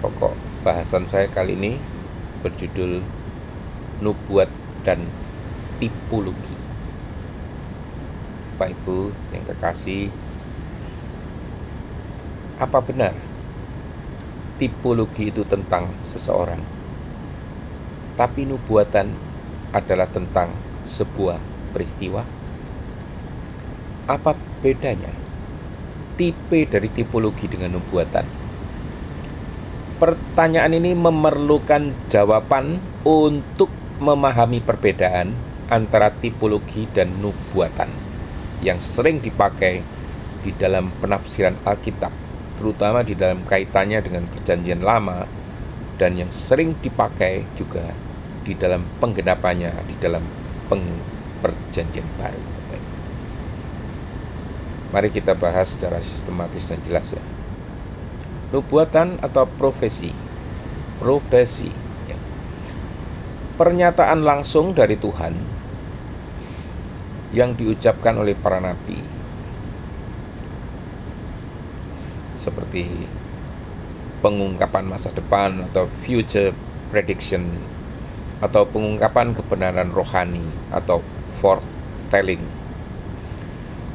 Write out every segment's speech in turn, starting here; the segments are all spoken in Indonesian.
Pokok bahasan saya kali ini berjudul Nubuat dan Tipologi. Bapak Ibu yang terkasih, apa benar tipologi itu tentang seseorang, tapi nubuatan adalah tentang sebuah peristiwa? Apa bedanya tipe dari tipologi dengan nubuatan? Pertanyaan ini memerlukan jawaban untuk memahami perbedaan antara tipologi dan nubuatan yang sering dipakai di dalam penafsiran Alkitab, terutama di dalam kaitannya dengan Perjanjian Lama, dan yang sering dipakai juga di dalam penggenapannya di dalam Perjanjian Baru. Mari kita bahas secara sistematis dan jelas ya. Nubuatan atau profesi ya. Pernyataan langsung dari Tuhan yang diucapkan oleh para nabi, seperti pengungkapan masa depan atau future prediction, atau pengungkapan kebenaran rohani atau foretelling.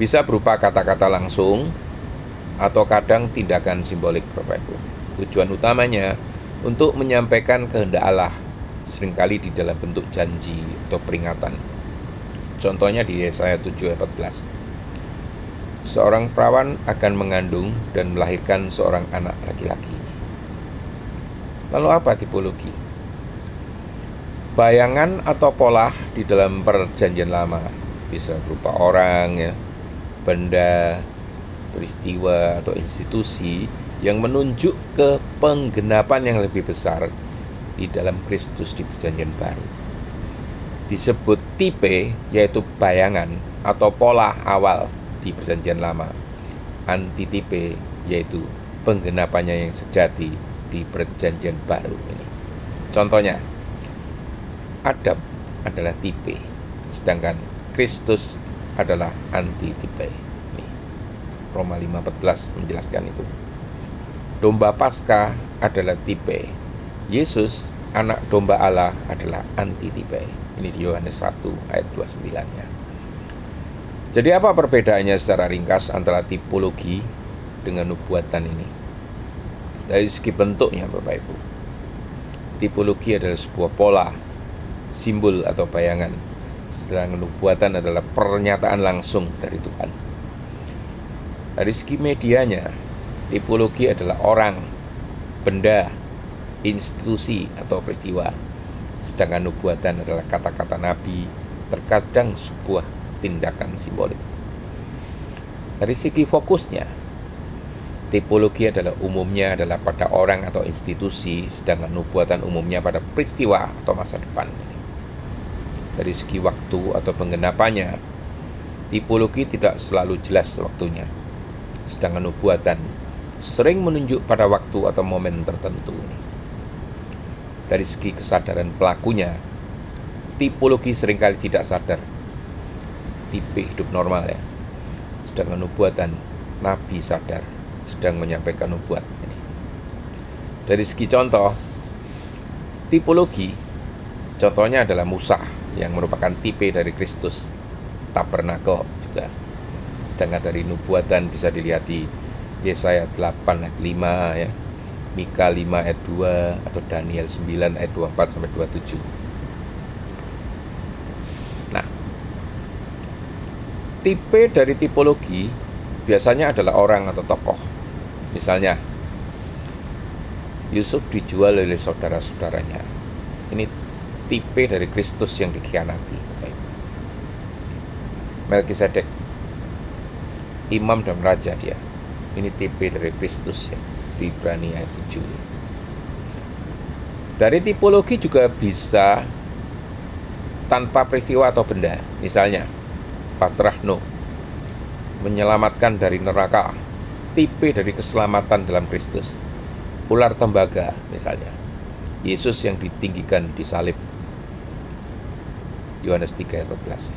Bisa berupa kata-kata langsung atau kadang tindakan simbolik, Bapak Ibu. Tujuan utamanya untuk menyampaikan kehendak Allah, seringkali di dalam bentuk janji atau peringatan. Contohnya di Yesaya 7:14. Seorang perawan akan mengandung dan melahirkan seorang anak laki-laki. Lalu apa tipologi? Bayangan atau pola di dalam Perjanjian Lama, bisa berupa orang ya, benda, peristiwa atau institusi yang menunjuk ke penggenapan yang lebih besar di dalam Kristus di Perjanjian Baru. Disebut tipe, yaitu bayangan atau pola awal di Perjanjian Lama. Antitipe, yaitu penggenapannya yang sejati di Perjanjian Baru ini. Contohnya, Adam adalah tipe, sedangkan Kristus adalah antitipe. Roma 5:14 menjelaskan itu. Domba Paskah adalah tipe. Yesus, anak domba Allah, adalah antitipe. Ini di Yohanes 1 ayat 29-nya. Jadi apa perbedaannya secara ringkas antara tipologi dengan nubuatan ini? Dari segi bentuknya, Bapak Ibu. Tipologi adalah sebuah pola, simbol atau bayangan, sedangkan nubuatan adalah pernyataan langsung dari Tuhan. Dari segi medianya, tipologi adalah orang, benda, institusi atau peristiwa, sedangkan nubuatan adalah kata-kata nabi, terkadang sebuah tindakan simbolik. Dari segi fokusnya, tipologi umumnya adalah pada orang atau institusi, sedangkan nubuatan umumnya pada peristiwa atau masa depan. Dari segi waktu atau penggenapannya, tipologi tidak selalu jelas waktunya, sedangkan nubuatan sering menunjuk pada waktu atau momen tertentu. Dari segi kesadaran pelakunya, tipologi seringkali tidak sadar, tipe hidup normal ya, sedangkan nubuatan nabi sadar sedang menyampaikan nubuat ini. Dari segi contoh, tipologi contohnya adalah Musa yang merupakan tipe dari Kristus, tabernakel juga. Sedangkan dari nubuatan bisa dilihat di Yesaya 8 ayat 5 ya, Mika 5 ayat 2, atau Daniel 9 ayat 24 sampai 27. Nah, tipe dari tipologi biasanya adalah orang atau tokoh. Misalnya, Yusuf dijual oleh saudara-saudaranya. Ini tipe dari Kristus yang dikhianati. Melkisedek, imam dan raja dia. Ini tipe dari Kristus ya, di Ibrani ayat 7. Dari tipologi juga bisa tanpa peristiwa atau benda. Misalnya, Patrah Nuh menyelamatkan dari neraka, tipe dari keselamatan dalam Kristus. Ular tembaga misalnya, Yesus yang ditinggikan di salib, Yohanes 3 ayat 14.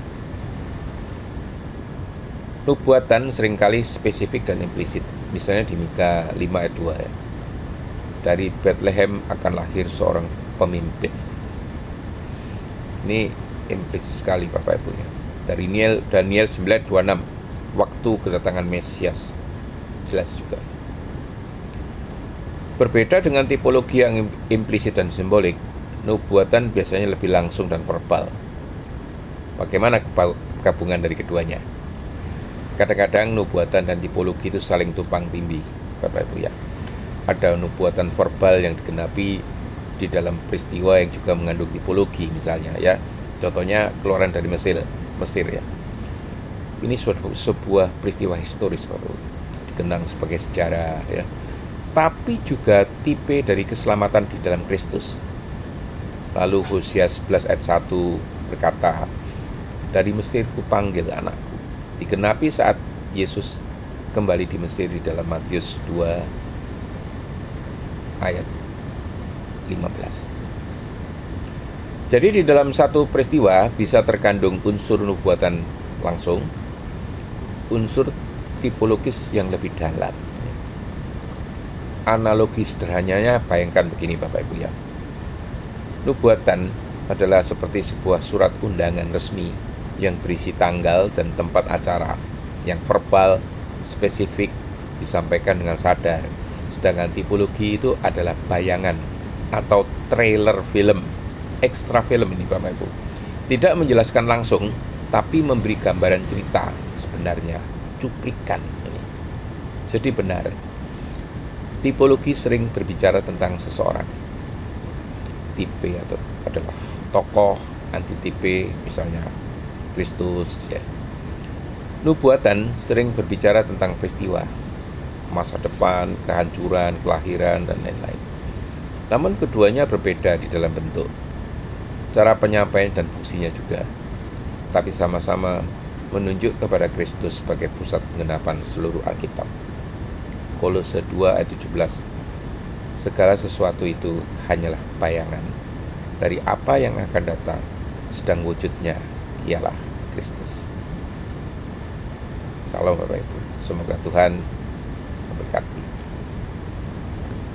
Nubuatan seringkali spesifik dan implisit, misalnya di Mika 5 ayat 2 ya. dari Bethlehem akan lahir seorang pemimpin. Ini implisit sekali Bapak Ibu ya. Dari Daniel 9:26, waktu kedatangan Mesias, jelas juga. Berbeda dengan tipologi yang implisit dan simbolik, nubuatan biasanya lebih langsung dan verbal. Bagaimana gabungan dari keduanya? Kadang-kadang nubuatan dan tipologi itu saling tumpang tindih, Bapak Ibu ya. Ada nubuatan verbal yang digenapi di dalam peristiwa yang juga mengandung tipologi misalnya ya. Contohnya keluaran dari Mesir ya. Ini sebuah peristiwa historis Bapak Ibu, dikenang sebagai sejarah ya. Tapi juga tipe dari keselamatan di dalam Kristus. Lalu Hosea 11 ayat 1 berkata, dari Mesir kupanggil anakku. Digenapi saat Yesus kembali di Mesir di dalam Matius 2 ayat 15. Jadi di dalam satu peristiwa bisa terkandung unsur nubuatan langsung, unsur tipologis yang lebih dalam. Analogi sederhananya bayangkan begini Bapak Ibu ya. Nubuatan adalah seperti sebuah surat undangan resmi yang berisi tanggal dan tempat acara yang verbal, spesifik, disampaikan dengan sadar. Sedangkan tipologi itu adalah bayangan atau trailer film, ekstra film ini Bapak Ibu. Tidak menjelaskan langsung, tapi memberi gambaran cerita sebenarnya, cuplikan ini. Jadi benar, tipologi sering berbicara tentang seseorang. Tipe atau adalah tokoh, antitipe misalnya Kristus ya. Nubuatan sering berbicara tentang peristiwa, masa depan, kehancuran, kelahiran, dan lain-lain. Namun keduanya berbeda di dalam bentuk, cara penyampaian dan fungsinya juga. Tapi sama-sama menunjuk kepada Kristus sebagai pusat penggenapan seluruh Alkitab. Kolose 2 ayat 17. Segala sesuatu itu hanyalah bayangan dari apa yang akan datang, sedang wujudnya ialah Kristus. Salam Bapak Ibu. Semoga Tuhan memberkati.